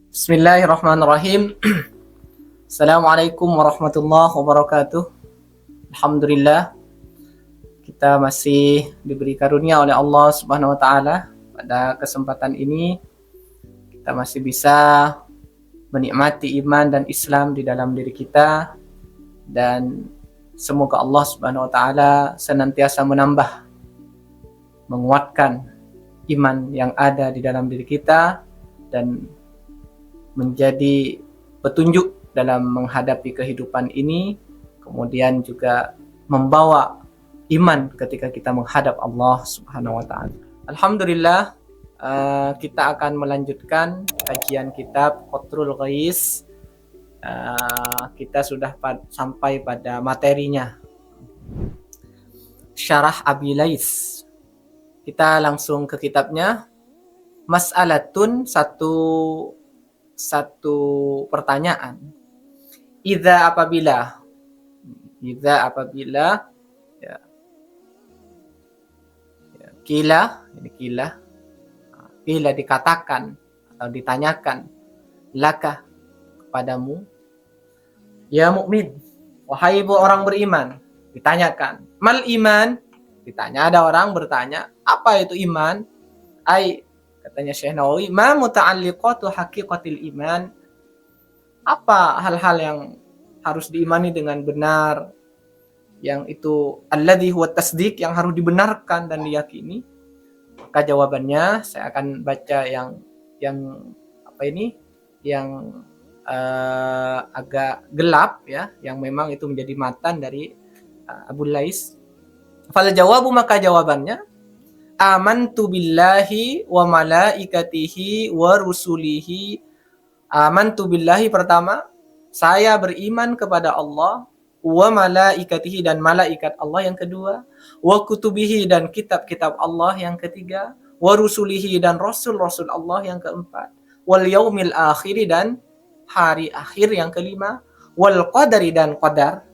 Bismillahirrahmanirrahim. Assalamualaikum warahmatullahi wabarakatuh. Alhamdulillah, kita masih diberi karunia oleh Allah Subhanahu wa taala. Pada kesempatan ini kita masih bisa menikmati iman dan Islam di dalam diri kita, dan semoga Allah Subhanahu wa taala senantiasa menguatkan iman yang ada di dalam diri kita dan menjadi petunjuk dalam menghadapi kehidupan ini, kemudian juga membawa iman ketika kita menghadap Allah Subhanahu wa taala. Alhamdulillah, kita akan melanjutkan kajian kitab Qatrul Ghais. Kita sudah sampai pada materinya, Syarah Abi Lais. Kita langsung ke kitabnya. Mas'alatun, satu pertanyaan. Idza apabila ya, kila dikatakan atau ditanyakan, laka, kepadamu, ya mukmin, wahai orang beriman, ditanyakan, mal iman, ditanya, ada orang bertanya, apa itu iman? Katanya Syekh Nawawi, ma muta'alliqatu haqiqatil iman, apa hal-hal yang harus diimani dengan benar, yang itu alladzi huwa tasdiq, yang harus dibenarkan dan diyakini. Maka jawabannya saya akan baca yang agak gelap ya, yang memang itu menjadi matan dari Abu Lais. Fal jawabu, maka jawabannya, amantu billahi wa malaikatihi wa rusulihi. Amantu billahi, pertama, saya beriman kepada Allah, wa malaikatihi, dan malaikat Allah yang kedua, wa kutubihi, dan kitab-kitab Allah yang ketiga, wa rusulihi, dan rasul-rasul Allah yang keempat, wal yaumil akhiri, dan hari akhir yang kelima, wal qadari, dan qadar,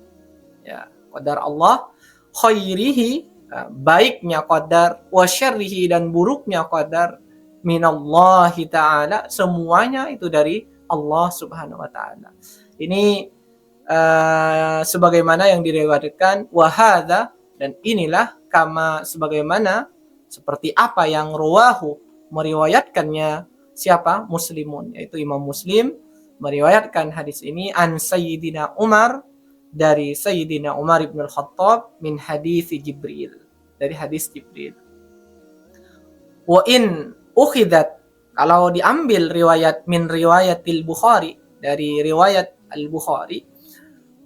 ya, qadar Allah, khairihi, baiknya qadar, wa syarrihi, dan buruknya qadar, minallahi ta'ala, semuanya itu dari Allah Subhanahu wa ta'ala. Ini sebagaimana yang diriwayatkan, wa hadza, dan inilah, kama, sebagaimana, seperti apa yang ruwahu, meriwayatkannya siapa? Muslimun, yaitu Imam Muslim meriwayatkan hadis ini, an Sayyidina Umar, dari Sayyidina Umar ibn al-Khattab, min hadis Jibril, dari hadis Jibril. Wa in ukhidat, kalau diambil riwayat min riwayatil Bukhari, dari riwayat al-Bukhari,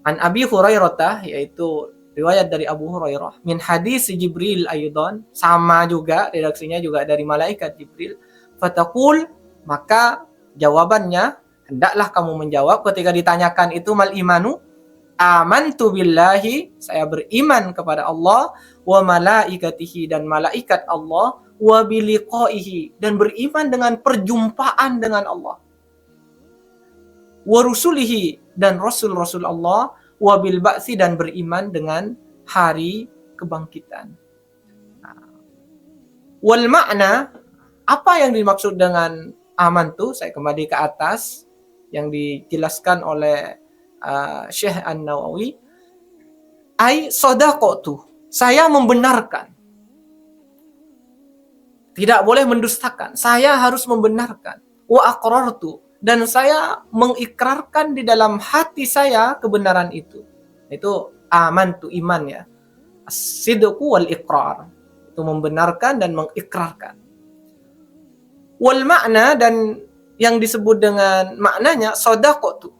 an Abi Hurairah, yaitu riwayat dari Abu Hurairah, min hadis Jibril aydan, sama juga redaksinya juga dari malaikat Jibril, fataqul, maka jawabannya, hendaklah kamu menjawab ketika ditanyakan itu, mal imanu, amantu billahi, saya beriman kepada Allah, wa malaikatihi, dan malaikat Allah, wa biliqaihi, dan beriman dengan perjumpaan dengan Allah, wa rusulihi, dan rasul-rasul Allah, wa bil ba'si, dan beriman dengan hari kebangkitan. Wal makna, apa yang dimaksud dengan amantu, saya kembali ke atas yang dijelaskan oleh Syekh An-Nawawi, ai shadaqatu, saya membenarkan, tidak boleh mendustakan, saya harus membenarkan, wa aqrartu, dan saya mengikrarkan di dalam hati saya kebenaran itu amantu, iman ya, as-sidqu wal iqrar, itu membenarkan dan mengikrarkan. Wal makna, dan yang disebut dengan maknanya shadaqatu,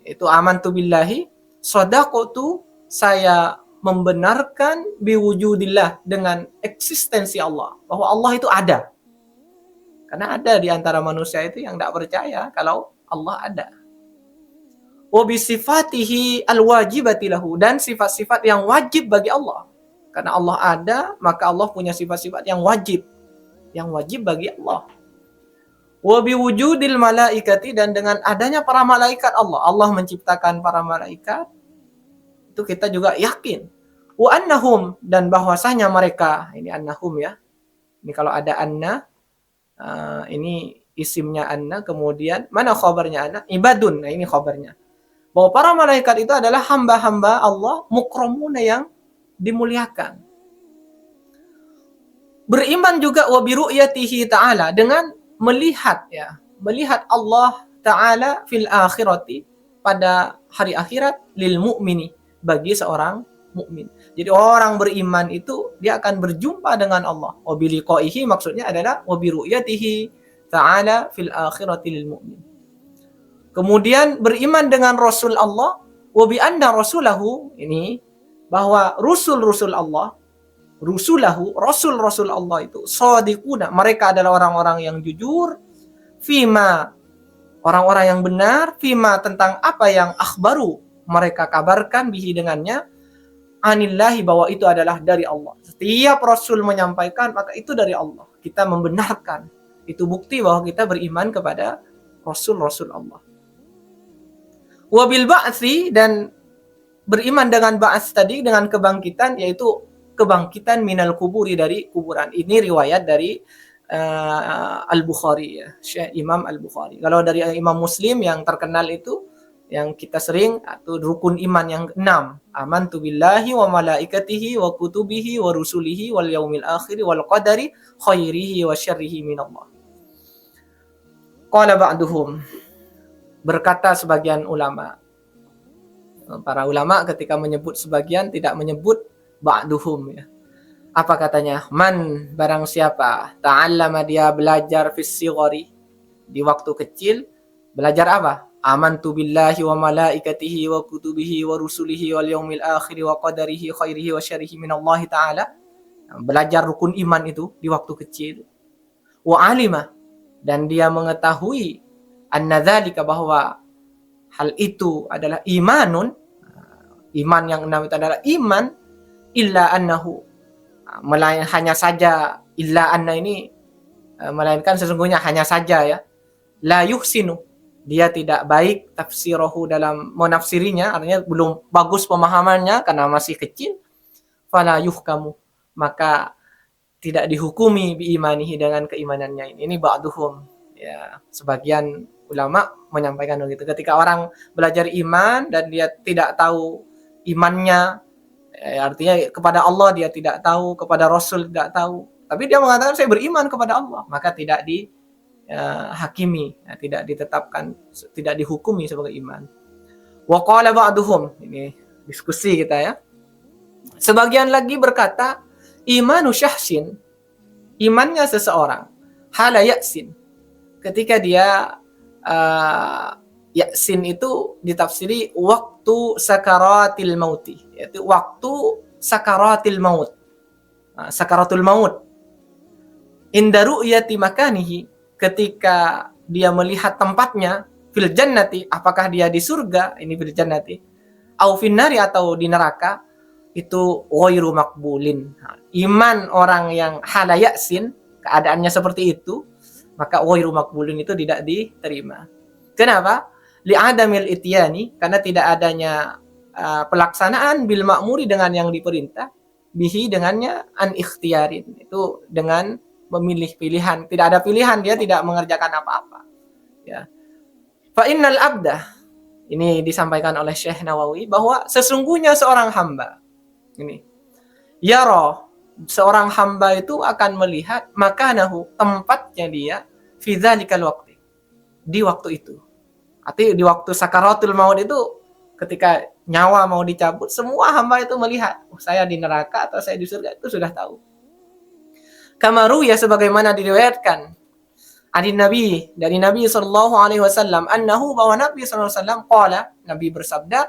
itu amantu billahi, shadaqatu, saya membenarkan, biwujudillah, dengan eksistensi Allah, bahwa Allah itu ada. Karena ada di antara manusia itu yang tidak percaya kalau Allah ada. Wa bisifatihi alwajibati lahu, dan sifat-sifat yang wajib bagi Allah. Karena Allah ada, maka Allah punya sifat-sifat yang wajib bagi Allah. Wa biwujudil malaikati, dan dengan adanya para malaikat Allah menciptakan para malaikat, itu kita juga yakin. Wa annahum, dan bahwasanya mereka, ini annahum ya, ini kalau ada anna, ini isimnya anna, kemudian mana khabarnya anna? Ibadun. Nah, ini khabarnya. Bahwa para malaikat itu adalah hamba-hamba Allah mukramuna yang dimuliakan. Beriman juga wa bi ru'yatihi ta'ala, dengan melihat Allah Ta'ala fil akhirati, pada hari akhirat, lil mu'mini, bagi seorang mukmin. Jadi orang beriman itu dia akan berjumpa dengan Allah. Wa bi liqaihi maksudnya adalah wa bi ru'yatihi ta'ala fil akhirati lil mu'min. Kemudian beriman dengan Rasul Allah, wa bi anna rasulahu, ini bahwa Rasul Allah, Rasul Allah itu shadiquna, mereka adalah orang-orang yang jujur, fima, orang-orang yang benar, fima, tentang apa yang akhbaru, mereka kabarkan, bihi, dengannya, anillahi, bahwa itu adalah dari Allah. Setiap Rasul menyampaikan, maka itu dari Allah. Kita membenarkan. Itu bukti bahwa kita beriman kepada Rasul Allah. Wabil ba'thi, dan beriman dengan ba'ats tadi, dengan kebangkitan, yaitu kebangkitan minal kuburi, dari kuburan. Ini riwayat dari Al-Bukhari, ya, Syekh Imam Al-Bukhari. Kalau dari Imam Muslim yang terkenal itu, yang kita sering, atau rukun iman yang 6, amantu billahi wa malaikatihi wa kutubihi wa rusulihi wal yaumil akhir wal qadari khairihi wa syarrihi minallah. Qala ba'duhum, berkata sebagian ulama. Para ulama ketika menyebut sebagian tidak menyebut ba'duhum, ya. Apa katanya? Man, barang siapa ta'allama, dia belajar fis sighari, di waktu kecil, belajar apa? Amantu billahi wa malaikatihi wa kutubihi wa rusulihi wal yaumil akhir wa qadarihi khairihi wa syarrihi minallahi ta'ala. Belajar rukun iman itu di waktu kecil. Wa alima, dan dia mengetahui anna dzalika, bahwa hal itu adalah imanun, iman yang 6 itu adalah iman, illa annahu, hanya saja, illa anna ini melainkan sesungguhnya, hanya saja, ya, la yuhsinu, dia tidak baik, tafsirahu, dalam menafsirinya, artinya belum bagus pemahamannya karena masih kecil, fala yuhkamu, maka tidak dihukumi bi imanihi, dengan keimanannya ini. Ini ba'duhum, ya, sebagian ulama menyampaikan begitu. Ketika orang belajar iman dan dia tidak tahu imannya, artinya kepada Allah dia tidak tahu, kepada Rasul tidak tahu, tapi dia mengatakan saya beriman kepada Allah, maka tidak dihakimi, tidak ditetapkan, tidak dihukumi sebagai iman. Wa qala ba'duhum, ini diskusi kita, ya. Sebagian lagi berkata, imanu syahsin, imannya seseorang, hala yaksin, ketika dia yaksin itu ditafsiri waktu sakaratil mauti, yaitu waktu sakaratil maut, sakaratul maut, inda ru'yati makanihi, ketika dia melihat tempatnya, fil jannati, apakah dia di surga, ini fil jannati, au finnari, atau di neraka, itu ghairu makbulin. Iman orang yang hala yaksin, keadaannya seperti itu, maka ghairu makbulin, itu tidak diterima. Kenapa? Li'adamil ityani, karena tidak adanya pelaksanaan bil ma'muri, dengan yang diperintah, bihi, dengannya, an ikhtiarin, itu dengan memilih pilihan, tidak ada pilihan, dia tidak mengerjakan apa-apa, ya. Fa innal abda, ini disampaikan oleh Syekh Nawawi, bahwa sesungguhnya seorang hamba ini, yara, seorang hamba itu akan melihat makanahu, tempatnya dia, fi dzalikal waqti, di waktu itu. Artinya di waktu sakaratul maut itu, ketika nyawa mau dicabut, semua hamba itu melihat, saya di neraka atau saya di surga, itu sudah tahu. Kamaru, ya, sebagaimana diriwayatkan dari Nabi sallallahu alaihi wasallam, annahu, bahwa Nabi sallallahu alaihi wasallam qala, Nabi bersabda,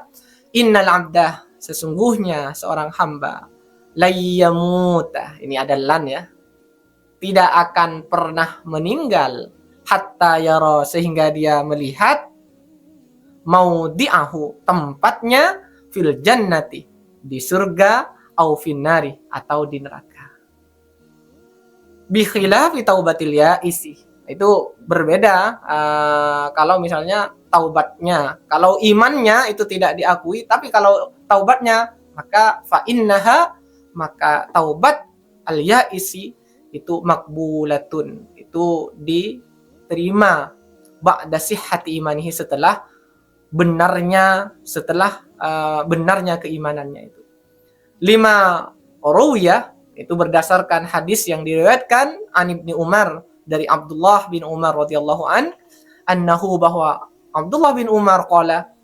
innal abda, sesungguhnya seorang hamba, layyamuta, ini ada lan, ya, tidak akan pernah meninggal, hatta yara, sehingga dia melihat, maudi'ahu, tempatnya, fil jannati, di surga, au finnari, atau di neraka. Bi khilafi taubatil ya'isi, itu berbeda kalau misalnya taubatnya, kalau imannya itu tidak diakui, tapi kalau taubatnya, maka fa innaha, maka taubat al ya'isi itu makbulatun, itu diterima ba'da sihhati imanihi, setelah benarnya keimanannya itu. 5 ruwiyah, itu berdasarkan hadis yang diriwayatkan an Ibnu Umar, dari Abdullah bin Umar radhiyallahu annahu, bahwa Abdullah bin Umar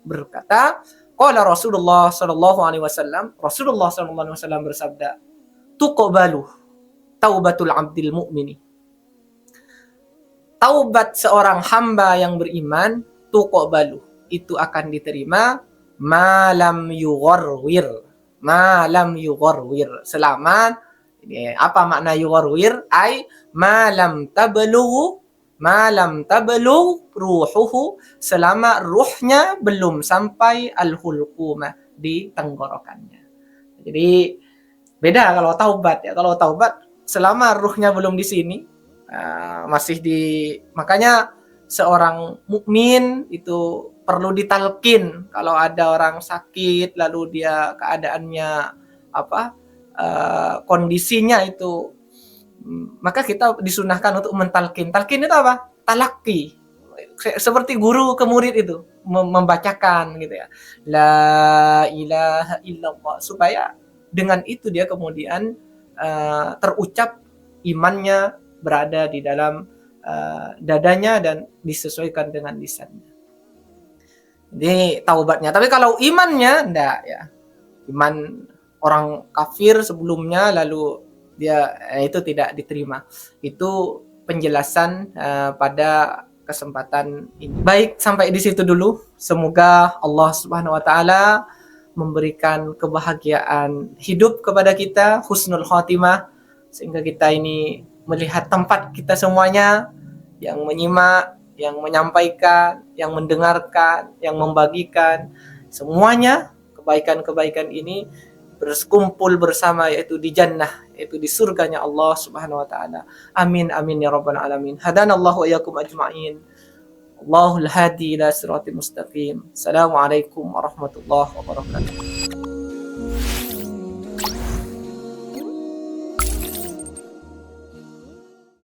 berkata, qala Rasulullah sallallahu alaihi wasallam, Rasulullah sallallahu alaihi wasallam bersabda, tuqbalu taubatul abdil mu'mini, taubat seorang hamba yang beriman, tuqbalu, itu akan diterima, malam yugharwir, selama, ini apa makna yugharwir? Ai malam tablughu ruhuhu, selama ruhnya belum sampai al-hulqumah, di tenggorokannya. Jadi beda kalau taubat ya. Kalau taubat selama ruhnya belum di sini, masih di, makanya seorang mukmin itu perlu ditalkin kalau ada orang sakit lalu dia keadaannya kondisinya itu, maka kita disunahkan untuk mentalkin. Talkin itu apa? Talaki. Seperti guru ke murid itu membacakan gitu ya, la ilaha illallah, supaya dengan itu dia kemudian terucap imannya berada di dalam dadanya dan disesuaikan dengan lisannya. Ini taubatnya. Tapi kalau imannya enggak ya, iman orang kafir sebelumnya lalu dia itu tidak diterima. Itu penjelasan pada kesempatan ini. Baik, sampai di situ dulu. Semoga Allah Subhanahu wa taala memberikan kebahagiaan hidup kepada kita, husnul khotimah, sehingga kita ini melihat tempat kita semuanya, yang menyimak, yang menyampaikan, yang mendengarkan, yang membagikan, semuanya kebaikan-kebaikan ini berkumpul bersama, yaitu di jannah, yaitu di surganya Allah Subhanahu wa taala. Amin amin ya rabbal alamin. Hadanallahu wa iyyakum ajma'in. Allahul hadi ila siratal mustaqim. Assalamualaikum warahmatullahi wabarakatuh.